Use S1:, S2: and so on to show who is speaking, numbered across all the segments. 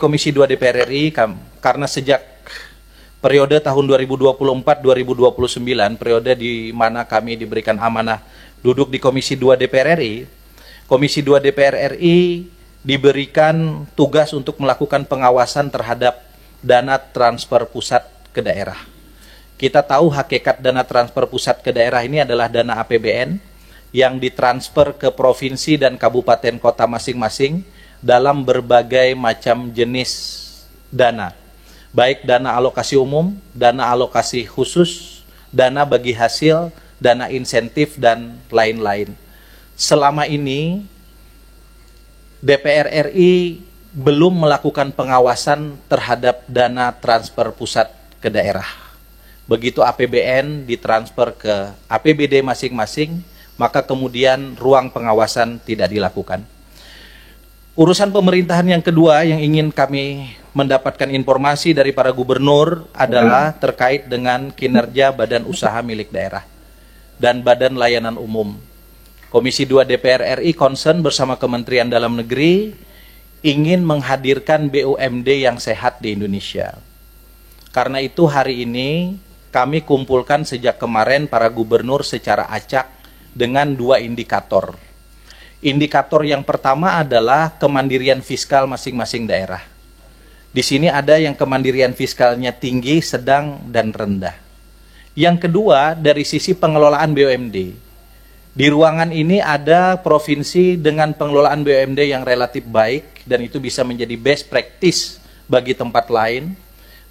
S1: Komisi 2 DPR RI, karena sejak periode tahun 2024-2029, periode di mana kami diberikan amanah duduk di Komisi 2 DPR RI, Komisi 2 DPR RI diberikan tugas untuk melakukan pengawasan terhadap dana transfer pusat ke daerah. Kita tahu hakikat dana transfer pusat ke daerah ini adalah dana APBN yang ditransfer ke provinsi dan kabupaten kota masing-masing dalam berbagai macam jenis dana, baik dana alokasi umum, dana alokasi khusus, dana bagi hasil, dana insentif, dan lain-lain. Selama ini DPR RI belum melakukan pengawasan terhadap dana transfer pusat ke daerah. Begitu APBN ditransfer ke APBD masing-masing, maka kemudian ruang pengawasan tidak dilakukan. Urusan pemerintahan yang kedua yang ingin kami mendapatkan informasi dari para gubernur adalah terkait dengan kinerja badan usaha milik daerah dan badan layanan umum. Komisi 2 DPR RI concern bersama Kementerian Dalam Negeri ingin menghadirkan BUMD yang sehat di Indonesia. Karena itu hari ini kami kumpulkan sejak kemarin para gubernur secara acak dengan 2 indikator. Indikator yang pertama adalah kemandirian fiskal masing-masing daerah. Di sini ada yang kemandirian fiskalnya tinggi, sedang, dan rendah. Yang kedua, dari sisi pengelolaan BUMD. Di ruangan ini ada provinsi dengan pengelolaan BUMD yang relatif baik, dan itu bisa menjadi best practice bagi tempat lain.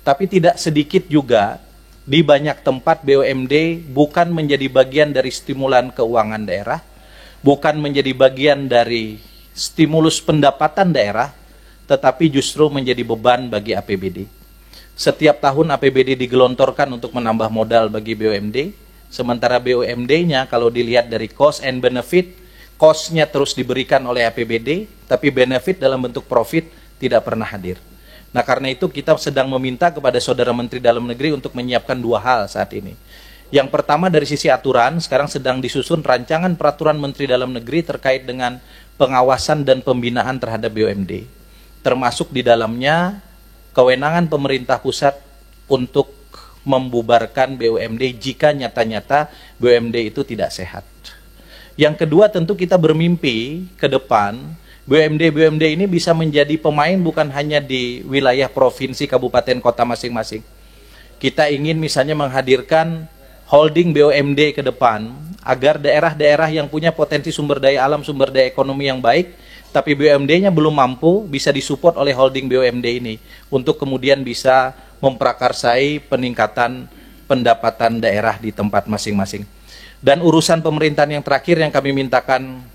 S1: Tapi tidak sedikit juga di banyak tempat BUMD bukan menjadi bagian dari stimulan keuangan daerah, bukan menjadi bagian dari stimulus pendapatan daerah, tetapi justru menjadi beban bagi APBD. Setiap tahun APBD digelontorkan untuk menambah modal bagi BUMD, sementara BUMD-nya kalau dilihat dari cost and benefit, cost-nya terus diberikan oleh APBD, tapi benefit dalam bentuk profit tidak pernah hadir. Nah, karena itu kita sedang meminta kepada Saudara Menteri Dalam Negeri untuk menyiapkan 2 hal saat ini. Yang pertama dari sisi aturan, sekarang sedang disusun rancangan peraturan Menteri Dalam Negeri terkait dengan pengawasan dan pembinaan terhadap BUMD. Termasuk di dalamnya kewenangan pemerintah pusat untuk membubarkan BUMD jika nyata-nyata BUMD itu tidak sehat. Yang kedua tentu kita bermimpi ke depan BUMD ini bisa menjadi pemain bukan hanya di wilayah provinsi, kabupaten, kota masing-masing. Kita ingin misalnya menghadirkan holding BUMD ke depan agar daerah-daerah yang punya potensi sumber daya alam, sumber daya ekonomi yang baik, tapi BUMD-nya belum mampu, bisa disupport oleh holding BUMD ini untuk kemudian bisa memprakarsai peningkatan pendapatan daerah di tempat masing-masing. Dan urusan pemerintahan yang terakhir yang kami mintakan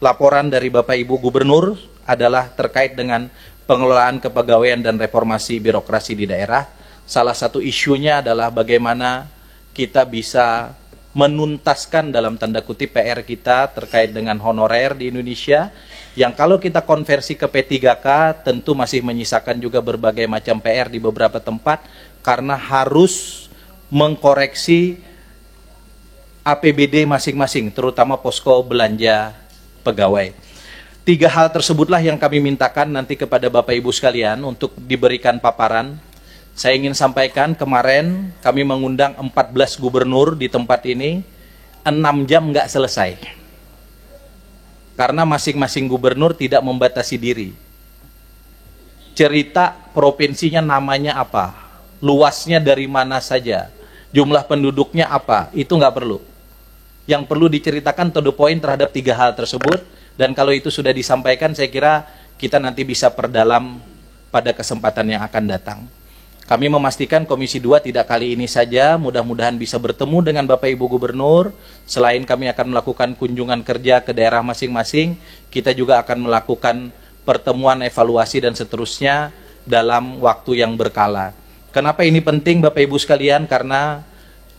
S1: laporan dari Bapak Ibu Gubernur adalah terkait dengan pengelolaan kepegawaian dan reformasi birokrasi di daerah. Salah satu isunya adalah bagaimana kita bisa menuntaskan dalam tanda kutip PR kita terkait dengan honorer di Indonesia, yang kalau kita konversi ke P3K tentu masih menyisakan juga berbagai macam PR di beberapa tempat karena harus mengkoreksi APBD masing-masing, terutama posko belanja pegawai. 3 hal tersebutlah yang kami mintakan nanti kepada Bapak Ibu sekalian untuk diberikan paparan. Saya ingin sampaikan kemarin kami mengundang 14 gubernur di tempat ini, 6 jam nggak selesai. Karena masing-masing gubernur tidak membatasi diri. Cerita provinsinya namanya apa, luasnya dari mana saja, jumlah penduduknya apa, itu nggak perlu. Yang perlu diceritakan to the point terhadap 3 hal tersebut, dan kalau itu sudah disampaikan saya kira kita nanti bisa perdalam pada kesempatan yang akan datang. Kami memastikan Komisi 2 tidak kali ini saja, mudah-mudahan bisa bertemu dengan Bapak Ibu Gubernur. Selain kami akan melakukan kunjungan kerja ke daerah masing-masing, kita juga akan melakukan pertemuan evaluasi dan seterusnya dalam waktu yang berkala. Kenapa ini penting Bapak Ibu sekalian? Karena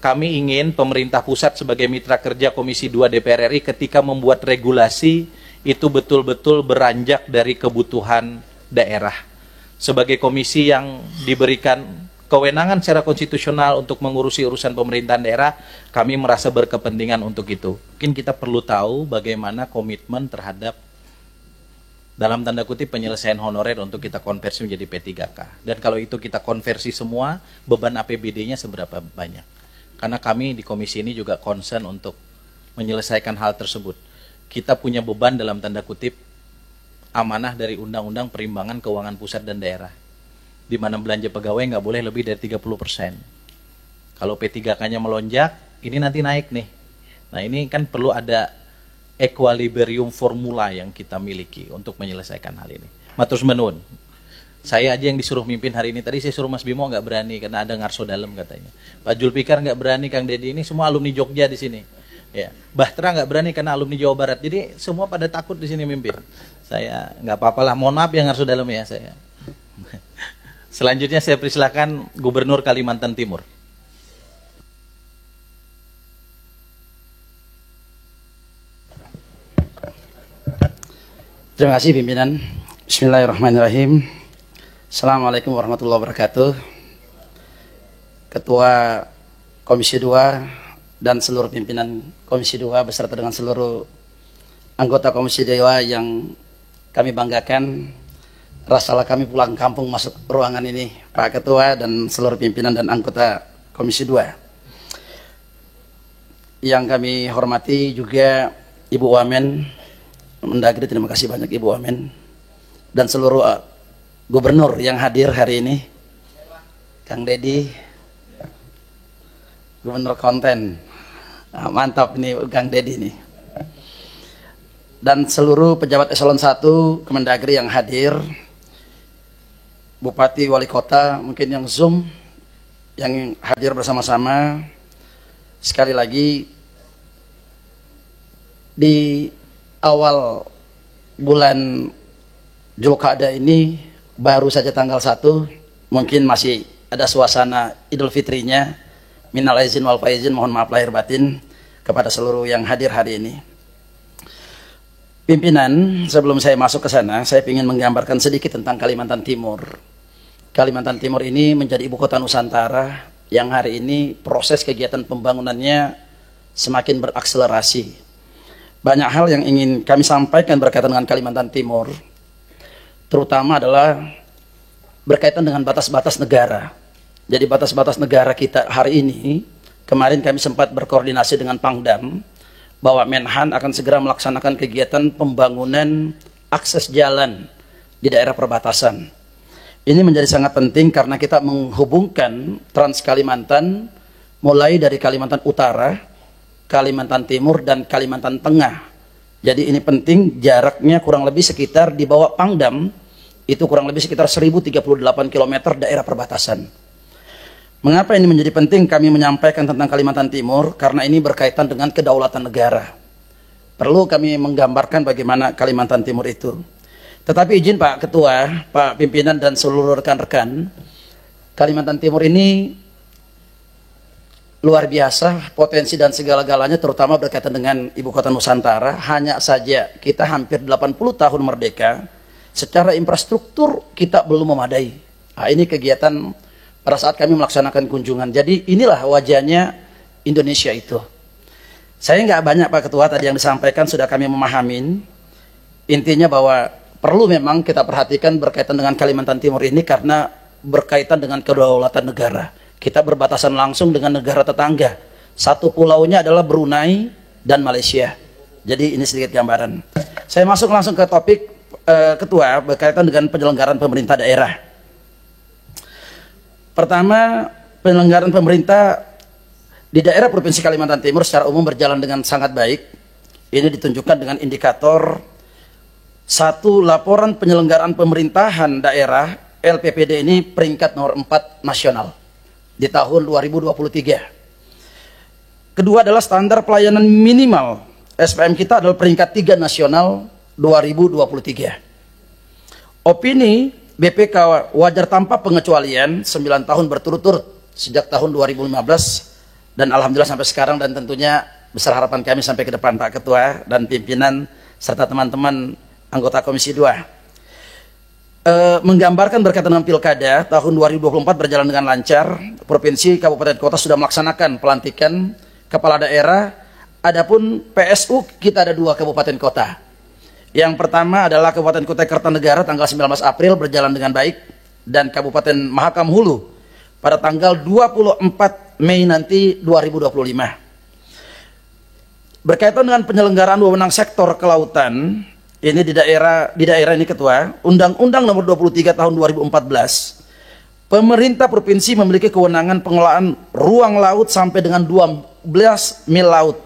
S1: kami ingin pemerintah pusat sebagai mitra kerja Komisi 2 DPR RI ketika membuat regulasi itu betul-betul beranjak dari kebutuhan daerah. Sebagai komisi yang diberikan kewenangan secara konstitusional untuk mengurusi urusan pemerintahan daerah, kami merasa berkepentingan untuk itu. Mungkin kita perlu tahu bagaimana komitmen terhadap dalam tanda kutip penyelesaian honorer untuk kita konversi menjadi P3K. Dan kalau itu kita konversi semua, beban APBD-nya seberapa banyak? Karena kami di komisi ini juga concern untuk menyelesaikan hal tersebut. Kita punya beban dalam tanda kutip amanah dari Undang-Undang Perimbangan Keuangan Pusat dan Daerah, di mana belanja pegawai nggak boleh lebih dari 30%. Kalau P3K-nya melonjak, ini nanti naik nih. Nah ini kan perlu ada equilibrium formula yang kita miliki untuk menyelesaikan hal ini. Matur nuwun. Saya aja yang disuruh mimpin hari ini. Tadi saya suruh Mas Bimo nggak berani karena ada ngarso dalam katanya. Pak Julfikar nggak berani, Kang Dedi, ini semua alumni Jogja di sini. Ya, Bahtera nggak berani karena alumni Jawa Barat. Jadi semua pada takut di sini mimpin. Saya nggak apa-apa lah. Mohon maaf yang ngarso dalam ya saya. Selanjutnya saya persilakan Gubernur Kalimantan Timur.
S2: Terima kasih pimpinan. Bismillahirrahmanirrahim. Assalamualaikum warahmatullahi wabarakatuh. Ketua Komisi 2 dan seluruh pimpinan Komisi 2 beserta dengan seluruh anggota Komisi 2 yang kami banggakan. Rasalah kami pulang kampung masuk ruangan ini, Pak Ketua dan seluruh pimpinan dan anggota Komisi 2. Yang kami hormati juga Ibu Wamen Mendagri, terima kasih banyak Ibu Wamen, dan seluruh gubernur yang hadir hari ini, Kang Dedi, Gubernur Konten, mantap ini Kang Dedi nih, dan seluruh pejabat eselon 1 Kemendagri yang hadir, Bupati, Wali Kota, mungkin yang Zoom, yang hadir bersama-sama. Sekali lagi, di awal bulan Zulqa'dah ini baru saja tanggal 1, mungkin masih ada suasana Idul Fitrinya. Minal aizin wal faizin, mohon maaf lahir batin kepada seluruh yang hadir hari ini. Pimpinan, sebelum saya masuk ke sana, saya ingin menggambarkan sedikit tentang Kalimantan Timur. Kalimantan Timur ini menjadi ibu kota Nusantara yang hari ini proses kegiatan pembangunannya semakin berakselerasi. Banyak hal yang ingin kami sampaikan berkaitan dengan Kalimantan Timur, terutama adalah berkaitan dengan batas-batas negara. Jadi batas-batas negara kita hari ini, kemarin kami sempat berkoordinasi dengan Pangdam, bahwa Menhan akan segera melaksanakan kegiatan pembangunan akses jalan di daerah perbatasan. Ini menjadi sangat penting karena kita menghubungkan Trans Kalimantan, mulai dari Kalimantan Utara, Kalimantan Timur, dan Kalimantan Tengah. Jadi ini penting, jaraknya kurang lebih sekitar di bawah Pangdam, itu kurang lebih sekitar 1038 km daerah perbatasan. Mengapa ini menjadi penting kami menyampaikan tentang Kalimantan Timur? Karena ini berkaitan dengan kedaulatan negara. Perlu kami menggambarkan bagaimana Kalimantan Timur itu. Tetapi izin Pak Ketua, Pak Pimpinan, dan seluruh rekan-rekan, Kalimantan Timur ini luar biasa potensi dan segala-galanya, terutama berkaitan dengan ibu kota Nusantara. Hanya saja kita hampir 80 tahun merdeka, secara infrastruktur kita belum memadai. Nah, ini kegiatan pada saat kami melaksanakan kunjungan. Jadi inilah wajahnya Indonesia itu. Saya nggak banyak Pak Ketua, tadi yang disampaikan sudah kami memahamin. Intinya bahwa perlu memang kita perhatikan berkaitan dengan Kalimantan Timur ini karena berkaitan dengan kedaulatan negara. Kita berbatasan langsung dengan negara tetangga. Satu pulaunya adalah Brunei dan Malaysia. Jadi ini sedikit gambaran. Saya masuk langsung ke topik Ketua berkaitan dengan penyelenggaraan pemerintah daerah. Pertama, penyelenggaraan pemerintah di daerah Provinsi Kalimantan Timur secara umum berjalan dengan sangat baik. Ini ditunjukkan dengan indikator 1, laporan penyelenggaraan pemerintahan daerah LPPD ini peringkat nomor 4 nasional di tahun 2023. Kedua adalah standar pelayanan minimal SPM kita adalah peringkat 3 nasional 2023. Opini BPK wajar tanpa pengecualian 9 tahun berturut-turut sejak tahun 2015 dan alhamdulillah sampai sekarang, dan tentunya besar harapan kami sampai ke depan Pak Ketua dan pimpinan serta teman-teman anggota Komisi 2. Menggambarkan berkaitan dengan pilkada tahun 2024 berjalan dengan lancar. Provinsi, kabupaten, kota sudah melaksanakan pelantikan kepala daerah. Adapun PSU kita ada 2 kabupaten kota. Yang pertama adalah Kabupaten Kutai Kartanegara tanggal 19 April berjalan dengan baik, dan Kabupaten Mahakam Hulu pada tanggal 24 Mei nanti 2025. Berkaitan dengan penyelenggaraan wewenang sektor kelautan, ini di daerah ini Ketua, Undang-Undang Nomor 23 Tahun 2014, pemerintah provinsi memiliki kewenangan pengelolaan ruang laut sampai dengan 12 mil laut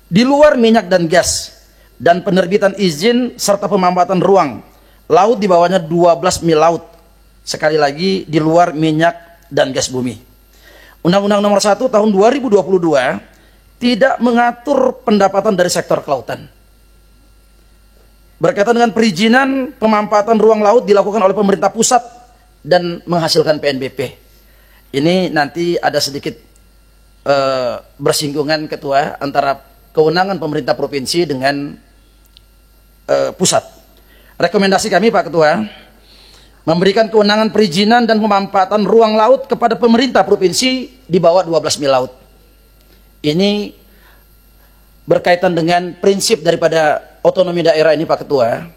S2: di luar minyak dan gas, dan penerbitan izin serta pemampatan ruang laut di bawahnya 12 mil laut, sekali lagi di luar minyak dan gas bumi. Undang-Undang Nomor 1 Tahun 2022 tidak mengatur pendapatan dari sektor kelautan. Berkaitan dengan perizinan pemampatan ruang laut dilakukan oleh pemerintah pusat dan menghasilkan PNBP. Ini nanti ada sedikit bersinggungan Ketua antara kewenangan pemerintah provinsi dengan pusat. Rekomendasi kami Pak Ketua, memberikan kewenangan perizinan dan pemampatan ruang laut kepada pemerintah provinsi di bawah 12 mil laut. Ini berkaitan dengan prinsip daripada otonomi daerah ini Pak Ketua.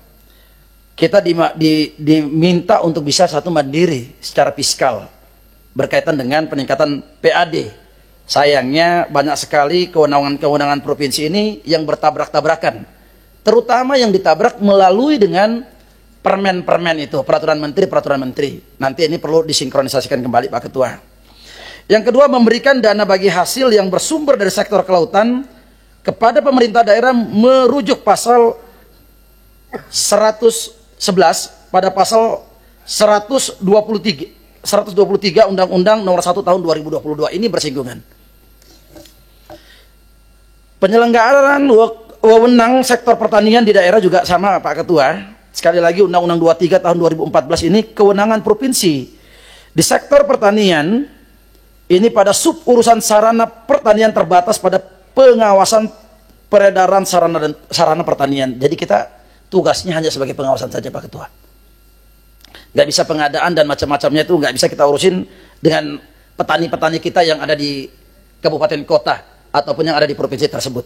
S2: Kita diminta untuk bisa satu mandiri secara fiskal berkaitan dengan peningkatan PAD. Sayangnya banyak sekali kewenangan-kewenangan provinsi ini yang bertabrak-tabrakan, terutama yang ditabrak melalui dengan permen-permen itu, peraturan menteri. Nanti ini perlu disinkronisasikan kembali Pak Ketua. Yang kedua, memberikan dana bagi hasil yang bersumber dari sektor kelautan kepada pemerintah daerah merujuk pasal 111 pada pasal 123 Undang-Undang Nomor 1 Tahun 2022. Ini bersinggungan. Penyelenggaraan wewenang sektor pertanian di daerah juga sama Pak Ketua. Sekali lagi Undang-Undang 23 Tahun 2014 ini kewenangan provinsi. Di sektor pertanian ini pada sub urusan sarana pertanian terbatas pada pengawasan peredaran sarana pertanian. Jadi kita tugasnya hanya sebagai pengawasan saja Pak Ketua. Nggak bisa pengadaan dan macam-macamnya itu nggak bisa kita urusin dengan petani-petani kita yang ada di kabupaten kota ataupun yang ada di provinsi tersebut.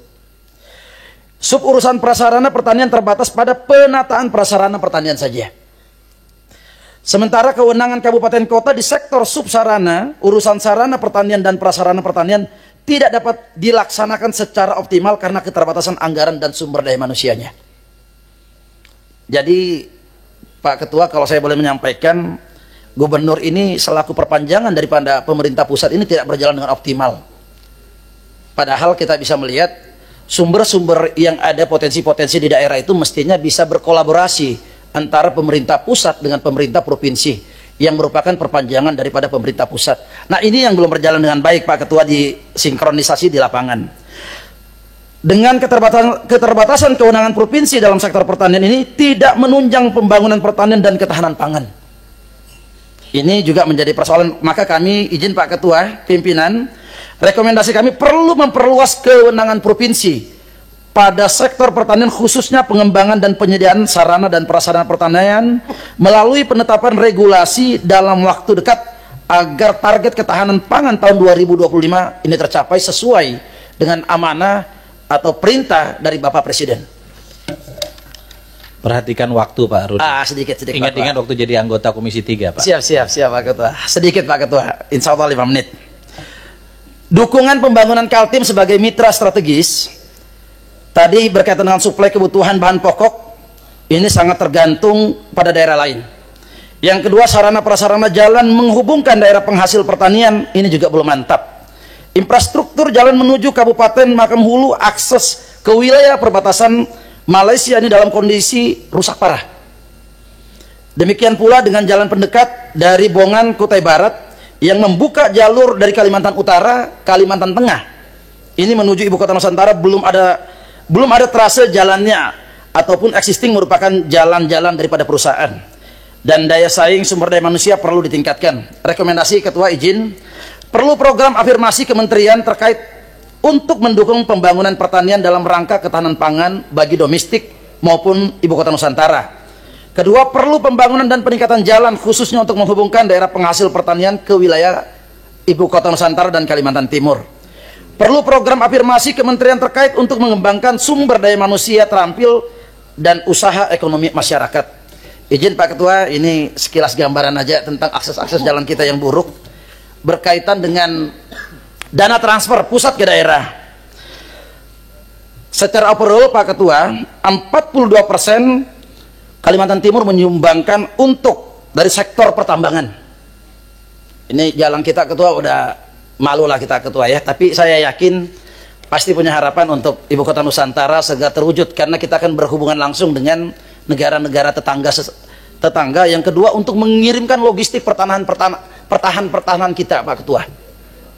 S2: Sub urusan prasarana pertanian terbatas pada penataan prasarana pertanian saja. Sementara kewenangan kabupaten kota di sektor subsarana, urusan sarana pertanian dan prasarana pertanian tidak dapat dilaksanakan secara optimal karena keterbatasan anggaran dan sumber daya manusianya. Jadi Pak Ketua, kalau saya boleh menyampaikan, gubernur ini selaku perpanjangan daripada pemerintah pusat ini tidak berjalan dengan optimal. Padahal kita bisa melihat sumber-sumber yang ada potensi-potensi di daerah itu mestinya bisa berkolaborasi antara pemerintah pusat dengan pemerintah provinsi yang merupakan perpanjangan daripada pemerintah pusat. Nah, ini yang belum berjalan dengan baik Pak Ketua, di sinkronisasi di lapangan. Dengan keterbatasan kewenangan provinsi dalam sektor pertanian ini tidak menunjang pembangunan pertanian dan ketahanan pangan. Ini juga menjadi persoalan. Maka kami izin Pak Ketua, pimpinan, rekomendasi kami perlu memperluas kewenangan provinsi pada sektor pertanian, khususnya pengembangan dan penyediaan sarana dan prasarana pertanian melalui penetapan regulasi dalam waktu dekat agar target ketahanan pangan tahun 2025 ini tercapai sesuai dengan amanah atau perintah dari Bapak Presiden.
S1: Perhatikan waktu Pak Rudi.
S2: Sedikit.
S1: Ingat-ingat waktu jadi anggota Komisi 3 Pak.
S2: Siap Pak Ketua. Sedikit Pak Ketua, insya Allah 5 menit. Dukungan pembangunan Kaltim sebagai mitra strategis. Tadi berkaitan dengan suplai kebutuhan bahan pokok, ini sangat tergantung pada daerah lain. Yang kedua, sarana prasarana jalan menghubungkan daerah penghasil pertanian, ini juga belum mantap. Infrastruktur jalan menuju Kabupaten Mahakam Hulu, akses ke wilayah perbatasan Malaysia ini dalam kondisi rusak parah. Demikian pula dengan jalan pendekat dari Bongan Kutai Barat yang membuka jalur dari Kalimantan Utara, Kalimantan Tengah. Ini menuju Ibu Kota Nusantara belum ada trase jalannya ataupun existing merupakan jalan-jalan daripada perusahaan. Dan daya saing sumber daya manusia perlu ditingkatkan. Rekomendasi Ketua izin, perlu program afirmasi kementerian terkait untuk mendukung pembangunan pertanian dalam rangka ketahanan pangan bagi domestik maupun Ibu Kota Nusantara. Kedua, perlu pembangunan dan peningkatan jalan khususnya untuk menghubungkan daerah penghasil pertanian ke wilayah Ibu Kota Nusantara dan Kalimantan Timur. Perlu program afirmasi kementerian terkait untuk mengembangkan sumber daya manusia terampil dan usaha ekonomi masyarakat. Izin Pak Ketua, ini sekilas gambaran aja tentang akses-akses jalan kita yang buruk berkaitan dengan dana transfer pusat ke daerah. Secara overall Pak Ketua, 42% Kalimantan Timur menyumbangkan untuk dari sektor pertambangan. Ini jalan kita Ketua udah malu lah kita Ketua ya, tapi saya yakin pasti punya harapan untuk Ibu Kota Nusantara segera terwujud, karena kita akan berhubungan langsung dengan negara-negara tetangga. Yang kedua, untuk mengirimkan logistik pertahanan kita Pak Ketua.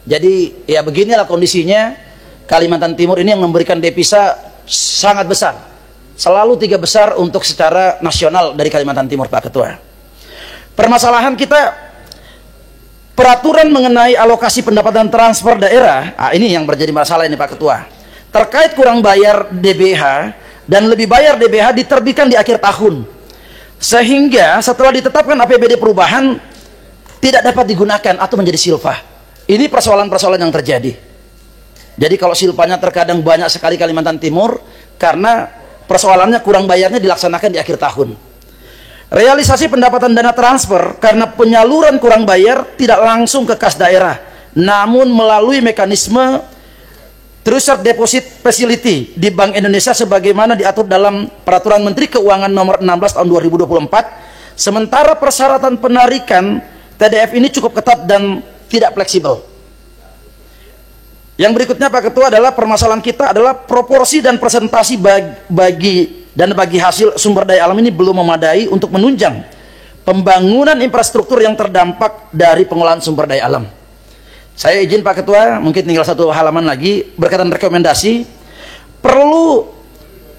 S2: Jadi ya beginilah kondisinya. Kalimantan Timur ini yang memberikan devisa sangat besar, selalu 3 besar untuk secara nasional dari Kalimantan Timur Pak Ketua. Permasalahan kita, peraturan mengenai alokasi pendapatan transfer daerah, ini yang menjadi masalah ini Pak Ketua. Terkait kurang bayar DBH dan lebih bayar DBH diterbitkan di akhir tahun, sehingga setelah ditetapkan APBD perubahan tidak dapat digunakan atau menjadi silpa. Ini persoalan-persoalan yang terjadi. Jadi kalau silpanya terkadang banyak sekali Kalimantan Timur karena persoalannya kurang bayarnya dilaksanakan di akhir tahun. Realisasi pendapatan dana transfer karena penyaluran kurang bayar tidak langsung ke kas daerah, namun melalui mekanisme Treasury Deposit Facility di Bank Indonesia sebagaimana diatur dalam Peraturan Menteri Keuangan Nomor 16 Tahun 2024. Sementara persyaratan penarikan TDF ini cukup ketat dan tidak fleksibel. Yang berikutnya Pak Ketua adalah permasalahan kita adalah proporsi dan presentasi bagi hasil sumber daya alam ini belum memadai untuk menunjang pembangunan infrastruktur yang terdampak dari pengolahan sumber daya alam. Saya izin Pak Ketua, mungkin tinggal 1 halaman lagi berkaitan rekomendasi. Perlu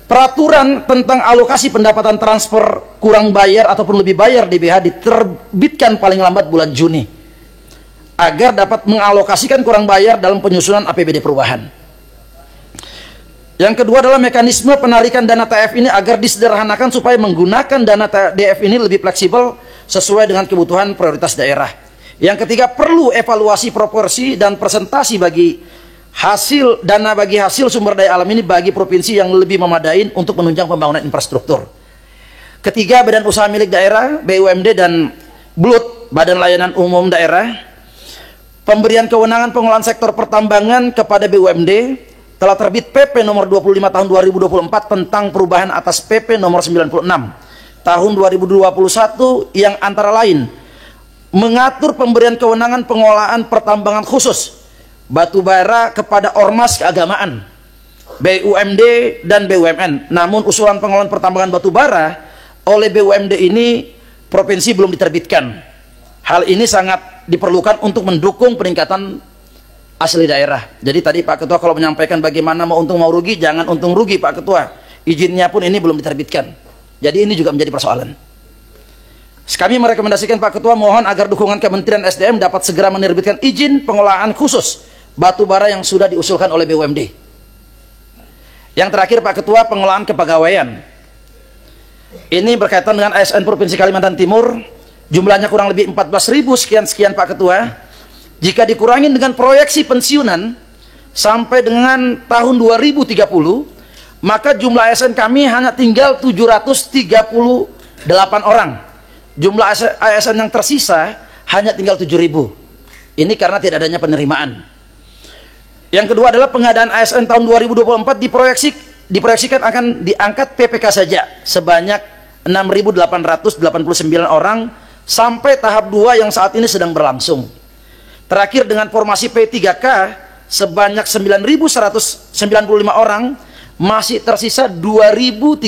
S2: peraturan tentang alokasi pendapatan transfer kurang bayar ataupun lebih bayar DBH diterbitkan paling lambat bulan Juni agar dapat mengalokasikan kurang bayar dalam penyusunan APBD perubahan. Yang kedua adalah mekanisme penarikan dana TF ini agar disederhanakan supaya menggunakan dana TF ini lebih fleksibel sesuai dengan kebutuhan prioritas daerah. Yang ketiga, perlu evaluasi proporsi dan presentasi bagi hasil sumber daya alam ini bagi provinsi yang lebih memadai untuk menunjang pembangunan infrastruktur. Ketiga, badan usaha milik daerah, BUMD dan BLUT, Badan Layanan Umum Daerah, pemberian kewenangan pengelolaan sektor pertambangan kepada BUMD. Telah terbit PP nomor 25 tahun 2024 tentang perubahan atas PP nomor 96 tahun 2021 yang antara lain mengatur pemberian kewenangan pengelolaan pertambangan khusus batu bara kepada ormas keagamaan, BUMD dan BUMN. Namun usulan pengelolaan pertambangan batu bara oleh BUMD ini provinsi belum diterbitkan. Hal ini sangat diperlukan untuk mendukung peningkatan asli daerah. Jadi tadi Pak Ketua kalau menyampaikan bagaimana mau untung mau rugi, jangan untung rugi Pak Ketua. Izinnya pun ini belum diterbitkan. Jadi ini juga menjadi persoalan. Kami merekomendasikan Pak Ketua mohon agar dukungan Kementerian SDM dapat segera menerbitkan izin pengolahan khusus batu bara yang sudah diusulkan oleh BUMD. Yang terakhir Pak Ketua, pengolahan kepegawaian. Ini berkaitan dengan ASN Provinsi Kalimantan Timur. Jumlahnya kurang lebih 14.000 sekian Pak Ketua. Jika dikurangin dengan proyeksi pensiunan sampai dengan tahun 2030, maka jumlah ASN kami hanya tinggal 738 orang. Jumlah ASN yang tersisa hanya tinggal 7.000. Ini karena tidak adanya penerimaan. Yang kedua adalah pengadaan ASN tahun 2024 diproyeksikan akan diangkat PPK saja sebanyak 6.889 orang sampai tahap 2 yang saat ini sedang berlangsung. Terakhir dengan formasi P3K sebanyak 9.195 orang, masih tersisa 2.306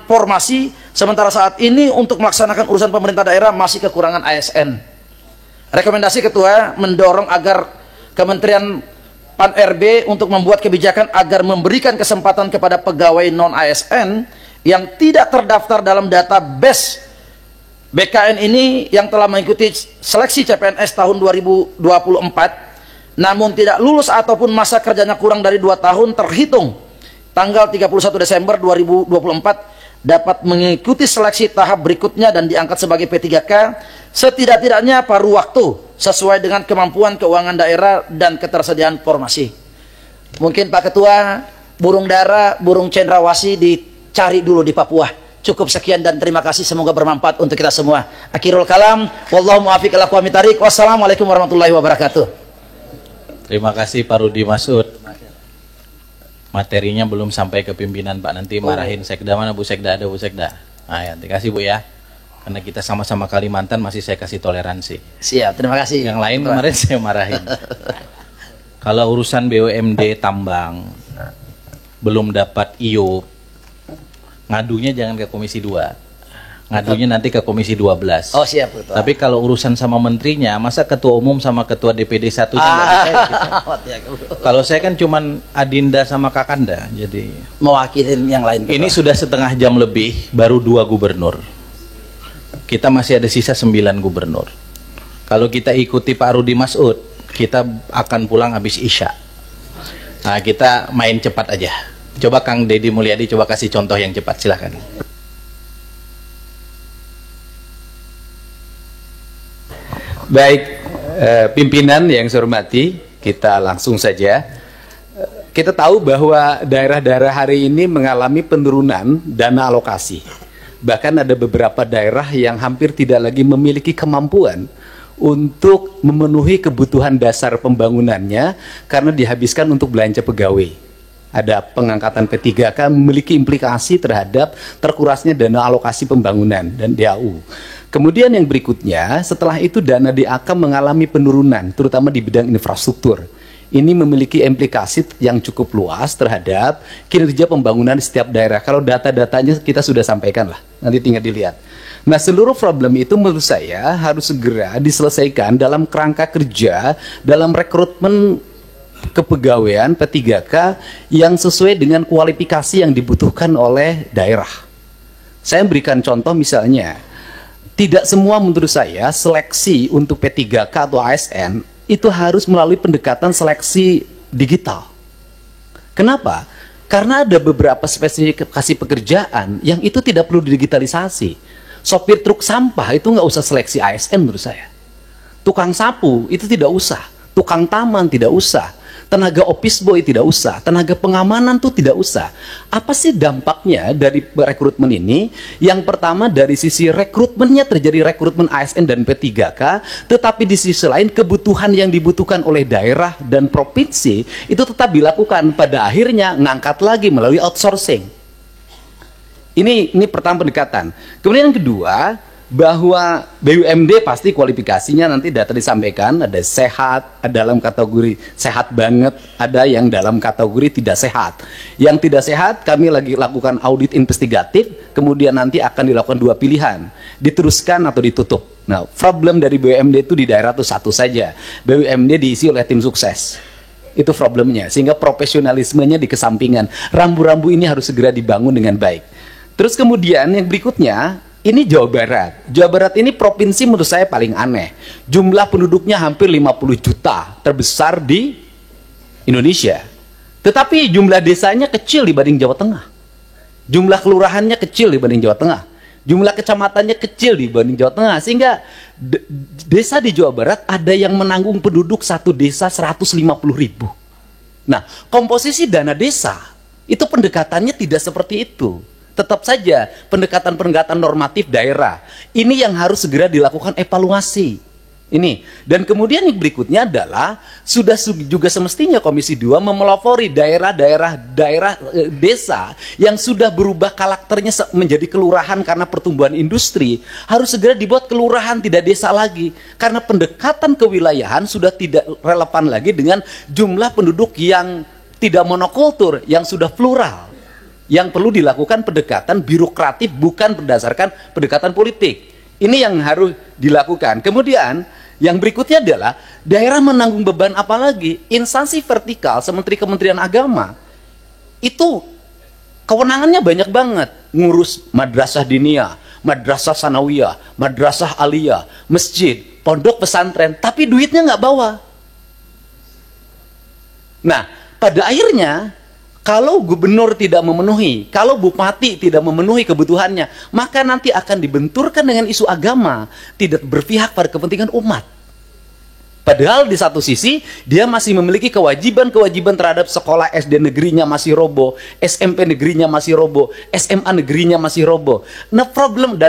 S2: formasi, sementara saat ini untuk melaksanakan urusan pemerintah daerah masih kekurangan ASN. Rekomendasi Ketua mendorong agar Kementerian Pan-RB untuk membuat kebijakan agar memberikan kesempatan kepada pegawai non-ASN yang tidak terdaftar dalam database BKN ini yang telah mengikuti seleksi CPNS tahun 2024 namun tidak lulus ataupun masa kerjanya kurang dari 2 tahun terhitung tanggal 31 Desember 2024 dapat mengikuti seleksi tahap berikutnya dan diangkat sebagai P3K setidak-tidaknya paruh waktu sesuai dengan kemampuan keuangan daerah dan ketersediaan formasi. Mungkin Pak Ketua, burung dara, burung cendrawasih di cari dulu di Papua. Cukup sekian dan terima kasih, semoga bermanfaat untuk kita semua. Akhirul kalam, wallahu muwaffiq ila aqwamit thariq. Wassalamualaikum warahmatullahi wabarakatuh.
S1: Terima kasih Pak Rudi Masud. Materinya belum sampai ke pimpinan Pak, nanti marahin Sekda. Mana Bu Sekda? Ada Bu Sekda. Nah, ya, terima kasih Bu ya. Karena kita sama-sama Kalimantan, masih saya kasih toleransi.
S2: Siap, terima kasih.
S1: Yang lain kemarin saya marahin. Kalau urusan BUMD tambang belum dapat IO, ngadunya jangan ke Komisi 2. Ngadunya nanti ke Komisi 12.
S2: Oh, siap, betul.
S1: Tapi kalau urusan sama menterinya, masa ketua umum sama ketua DPD 1 Kalau saya kan cuman Adinda sama Kakanda, jadi
S2: mewakili yang lain.
S1: Ini sudah setengah jam lebih, baru 2 gubernur. Kita masih ada sisa 9 gubernur. Kalau kita ikuti Pak Rudi Masud, kita akan pulang habis Isya. Nah, kita main cepat aja. Coba Kang Deddy Mulyadi, coba kasih contoh yang cepat, silahkan.
S3: Baik, pimpinan yang saya hormati, kita langsung saja. Kita tahu bahwa daerah-daerah hari ini mengalami penurunan dana alokasi. Bahkan ada beberapa daerah yang hampir tidak lagi memiliki kemampuan untuk memenuhi kebutuhan dasar pembangunannya karena dihabiskan untuk belanja pegawai. Ada pengangkatan P3K memiliki implikasi terhadap terkurasnya dana alokasi pembangunan dan DAU. Kemudian yang berikutnya, setelah itu dana DAK mengalami penurunan, terutama di bidang infrastruktur. Ini memiliki implikasi yang cukup luas terhadap kinerja pembangunan di setiap daerah. Kalau data-datanya kita sudah sampaikan lah, nanti tinggal dilihat. Nah, seluruh problem itu menurut saya harus segera diselesaikan dalam kerangka kerja, dalam rekrutmen kepegawaian P3K yang sesuai dengan kualifikasi yang dibutuhkan oleh daerah. Saya berikan contoh misalnya, tidak semua menurut saya seleksi untuk P3K atau ASN itu harus melalui pendekatan seleksi digital. Kenapa? Karena ada beberapa spesifikasi pekerjaan yang itu tidak perlu digitalisasi. Sopir truk sampah itu nggak usah seleksi ASN menurut saya. Tukang sapu itu tidak usah. Tukang taman tidak usah. Tenaga office boy tidak usah, tenaga pengamanan tuh tidak usah. Apa sih dampaknya dari rekrutmen ini? Yang pertama, dari sisi rekrutmennya terjadi rekrutmen ASN dan P3K, tetapi di sisi lain kebutuhan yang dibutuhkan oleh daerah dan provinsi itu tetap dilakukan, pada akhirnya ngangkat lagi melalui outsourcing. Ini pertama pendekatan. Kemudian yang kedua, bahwa BUMD pasti kualifikasinya nanti data disampaikan, ada sehat, ada dalam kategori sehat banget, ada yang dalam kategori tidak sehat. Yang tidak sehat kami lagi lakukan audit investigatif, kemudian nanti akan dilakukan 2 pilihan, diteruskan atau ditutup. Nah, problem dari BUMD itu di daerah itu satu saja, BUMD diisi oleh tim sukses. Itu problemnya, sehingga profesionalismenya dikesampingan. Rambu-rambu ini harus segera dibangun dengan baik. Terus kemudian yang berikutnya, ini Jawa Barat. Jawa Barat ini provinsi menurut saya paling aneh. Jumlah penduduknya hampir 50 juta, terbesar di Indonesia. Tetapi jumlah desanya kecil dibanding Jawa Tengah. Jumlah kelurahannya kecil dibanding Jawa Tengah. Jumlah kecamatannya kecil dibanding Jawa Tengah. Sehingga desa di Jawa Barat ada yang menanggung penduduk satu desa 150.000. Nah, komposisi dana desa itu pendekatannya tidak seperti itu. Tetap saja pendekatan-pendekatan normatif daerah ini yang harus segera dilakukan evaluasi ini. Dan kemudian yang berikutnya adalah sudah juga semestinya Komisi 2 memelopori daerah desa yang sudah berubah karakternya menjadi kelurahan karena pertumbuhan industri, harus segera dibuat kelurahan tidak desa lagi, karena pendekatan kewilayahan sudah tidak relevan lagi dengan jumlah penduduk yang tidak monokultur, yang sudah plural. Yang perlu dilakukan pendekatan birokratif, bukan berdasarkan pendekatan politik. Ini yang harus dilakukan. Kemudian yang berikutnya adalah daerah menanggung beban apa lagi? Instansi vertikal seperti Kementerian Agama itu kewenangannya banyak banget, ngurus madrasah diniyah, madrasah sanawiyah, madrasah aliyah, masjid, pondok pesantren, tapi duitnya nggak bawa. Nah, pada akhirnya kalau gubernur tidak memenuhi, kalau bupati tidak memenuhi kebutuhannya, maka nanti akan dibenturkan dengan isu agama, tidak berpihak pada kepentingan umat. Padahal di satu sisi dia masih memiliki kewajiban-kewajiban terhadap sekolah SD negerinya masih roboh, SMP negerinya masih roboh, SMA negerinya masih roboh. Nah, problem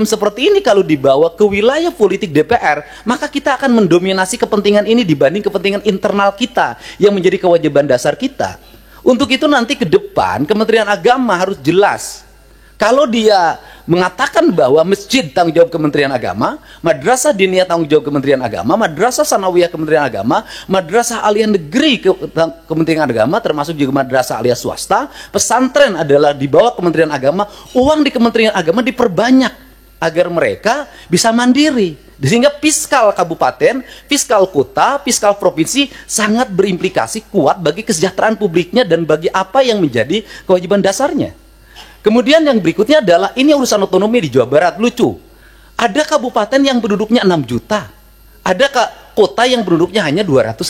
S3: seperti ini kalau dibawa ke wilayah politik DPR, maka kita akan mendominasi kepentingan ini dibanding kepentingan internal kita yang menjadi kewajiban dasar kita. Untuk itu nanti ke depan Kementerian Agama harus jelas. Kalau dia mengatakan bahwa masjid tanggung jawab Kementerian Agama, madrasah diniyah tanggung jawab Kementerian Agama, madrasah sanawiyah Kementerian Agama, madrasah aliyah negeri Kementerian Agama, termasuk juga madrasah aliyah swasta, pesantren adalah di bawah Kementerian Agama, uang di Kementerian Agama diperbanyak agar mereka bisa mandiri. Sehingga fiskal kabupaten, fiskal kota, fiskal provinsi sangat berimplikasi kuat bagi kesejahteraan publiknya dan bagi apa yang menjadi kewajiban dasarnya. Kemudian yang berikutnya adalah ini urusan otonomi di Jawa Barat. Lucu, ada kabupaten yang penduduknya 6 juta, ada kota yang penduduknya hanya 250.000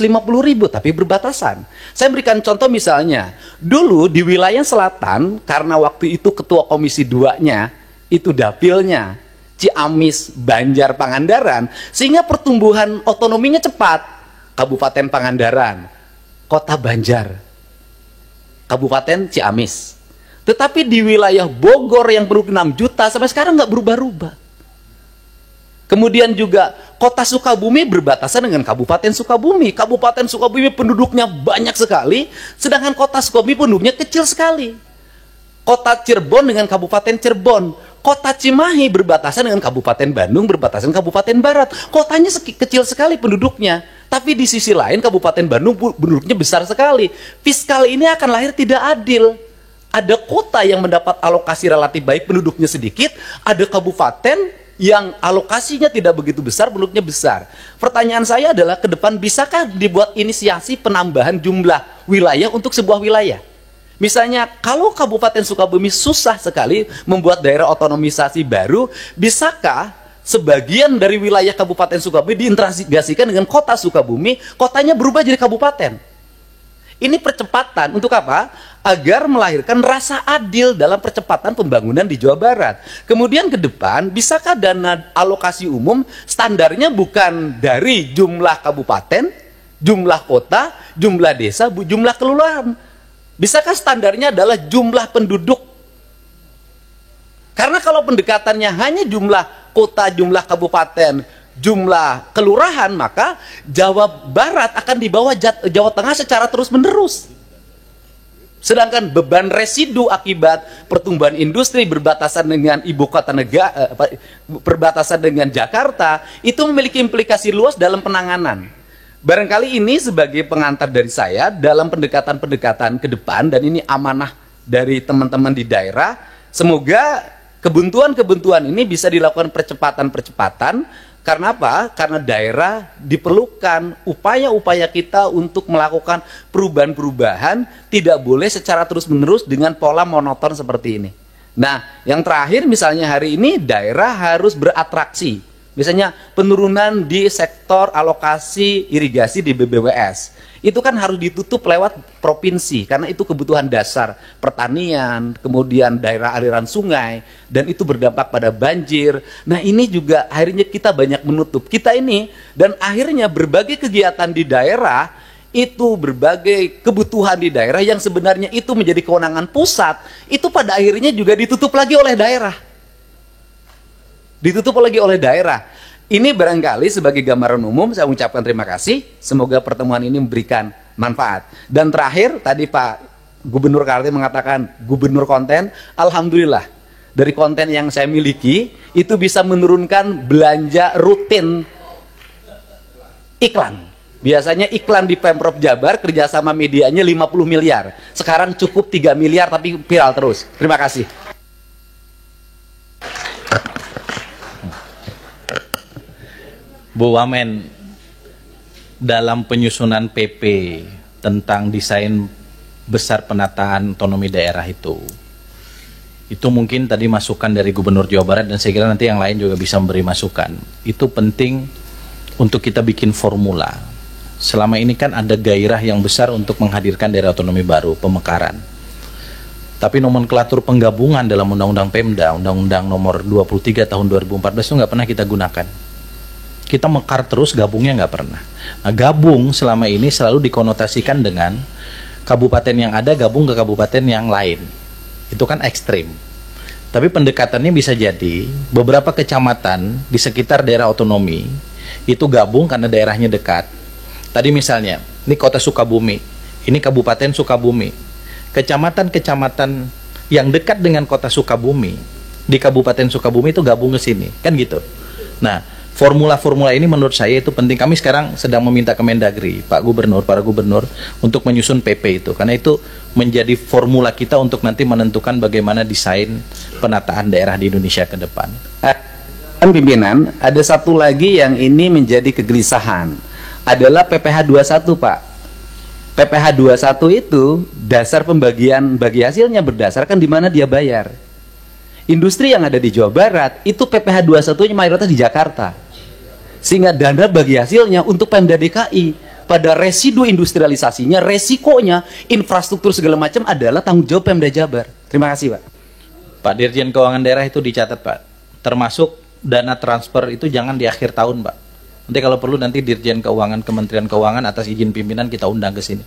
S3: tapi berbatasan. Saya berikan contoh misalnya, dulu di wilayah selatan, karena waktu itu ketua komisi 2-nya itu dapilnya Ciamis, Banjar, Pangandaran, sehingga pertumbuhan otonominya cepat. Kabupaten Pangandaran, Kota Banjar, Kabupaten Ciamis. Tetapi di wilayah Bogor yang penduduk 6 juta sampai sekarang nggak berubah-ubah. Kemudian juga Kota Sukabumi berbatasan dengan Kabupaten Sukabumi. Kabupaten Sukabumi penduduknya banyak sekali, sedangkan Kota Sukabumi penduduknya kecil sekali. Kota Cirebon dengan Kabupaten Cirebon. Kota Cimahi berbatasan dengan Kabupaten Bandung, berbatasan Kabupaten Barat. Kotanya kecil sekali penduduknya. Tapi di sisi lain Kabupaten Bandung penduduknya besar sekali. Fiskal ini akan lahir tidak adil. Ada kota yang mendapat alokasi relatif baik, penduduknya sedikit. Ada kabupaten yang alokasinya tidak begitu besar, penduduknya besar. Pertanyaan saya adalah ke depan bisakah dibuat inisiasi penambahan jumlah wilayah untuk sebuah wilayah? Misalnya kalau Kabupaten Sukabumi susah sekali membuat daerah otonomisasi baru, bisakah sebagian dari wilayah Kabupaten Sukabumi diintegrasikan dengan kota Sukabumi, kotanya berubah jadi kabupaten? Ini percepatan untuk apa? Agar melahirkan rasa adil dalam percepatan pembangunan di Jawa Barat. Kemudian ke depan, bisakah dana alokasi umum standarnya bukan dari jumlah kabupaten, jumlah kota, jumlah desa, jumlah kelurahan? Bisakah standarnya adalah jumlah penduduk? Karena kalau pendekatannya hanya jumlah kota, jumlah kabupaten, jumlah kelurahan, maka Jawa Barat akan di bawah Jawa Tengah secara terus-menerus. Sedangkan beban residu akibat pertumbuhan industri berbatasan dengan ibu kota negara, berbatasan dengan Jakarta, itu memiliki implikasi luas dalam penanganan. Barangkali ini sebagai pengantar dari saya dalam pendekatan-pendekatan ke depan, dan ini amanah dari teman-teman di daerah. Semoga kebuntuan-kebuntuan ini bisa dilakukan percepatan-percepatan. Karena apa? Karena daerah diperlukan upaya-upaya kita untuk melakukan perubahan-perubahan, tidak boleh secara terus-menerus dengan pola monoton seperti ini. Nah, yang terakhir misalnya hari ini daerah harus beratraksi. Misalnya penurunan di sektor alokasi irigasi di BBWS. Itu kan harus ditutup lewat provinsi, karena itu kebutuhan dasar pertanian, kemudian daerah aliran sungai, dan itu berdampak pada banjir. Nah ini juga akhirnya kita banyak menutup. Kita ini, dan akhirnya berbagai kegiatan di daerah, itu berbagai kebutuhan di daerah yang sebenarnya itu menjadi kewenangan pusat, itu pada akhirnya juga ditutup lagi oleh daerah. Ditutup lagi oleh daerah. Ini barangkali sebagai gambaran umum, saya ucapkan terima kasih. Semoga pertemuan ini memberikan manfaat. Dan terakhir, tadi Pak Gubernur Kaltim mengatakan gubernur konten. Alhamdulillah, dari konten yang saya miliki, itu bisa menurunkan belanja rutin iklan. Biasanya iklan di Pemprov Jabar, kerjasama medianya 50 miliar. Sekarang cukup 3 miliar, tapi viral terus. Terima kasih.
S1: Bu Wamen, dalam penyusunan PP tentang desain besar penataan otonomi daerah itu mungkin tadi masukan dari Gubernur Jawa Barat, dan saya kira nanti yang lain juga bisa memberi masukan. Itu penting untuk kita bikin formula. Selama ini kan ada gairah yang besar untuk menghadirkan daerah otonomi baru, pemekaran. Tapi nomenklatur penggabungan dalam Undang-Undang Pemda, Undang-Undang nomor 23 tahun 2014 itu nggak pernah kita gunakan. Kita mekar terus, gabungnya nggak pernah. Nah, gabung selama ini selalu dikonotasikan dengan kabupaten yang ada gabung ke kabupaten yang lain. Itu kan ekstrim. Tapi pendekatannya bisa jadi beberapa kecamatan di sekitar daerah otonomi itu gabung karena daerahnya dekat. Tadi misalnya, ini kota Sukabumi, ini kabupaten Sukabumi. Kecamatan-kecamatan yang dekat dengan kota Sukabumi, di kabupaten Sukabumi itu gabung ke sini, kan gitu. Nah, formula-formula ini menurut saya itu penting. Kami sekarang sedang meminta Kemendagri, Pak Gubernur, para gubernur untuk menyusun PP itu, karena itu menjadi formula kita untuk nanti menentukan bagaimana desain penataan daerah di Indonesia ke depan.
S3: Pimpinan, ada satu lagi yang ini menjadi kegelisahan, adalah PPh 21, Pak. PPh 21 itu dasar pembagian bagi hasilnya berdasarkan di mana dia bayar. Industri yang ada di Jawa Barat itu PPh 21-nya mayoritas di Jakarta. Sehingga dana bagi hasilnya untuk Pemda DKI pada residu industrialisasinya, resikonya, infrastruktur segala macam adalah tanggung jawab Pemda Jabar. Terima kasih, Pak.
S1: Pak Dirjen Keuangan Daerah itu dicatat, Pak. Termasuk dana transfer itu jangan di akhir tahun, Pak. Nanti kalau perlu nanti Dirjen Keuangan Kementerian Keuangan atas izin pimpinan kita undang ke sini.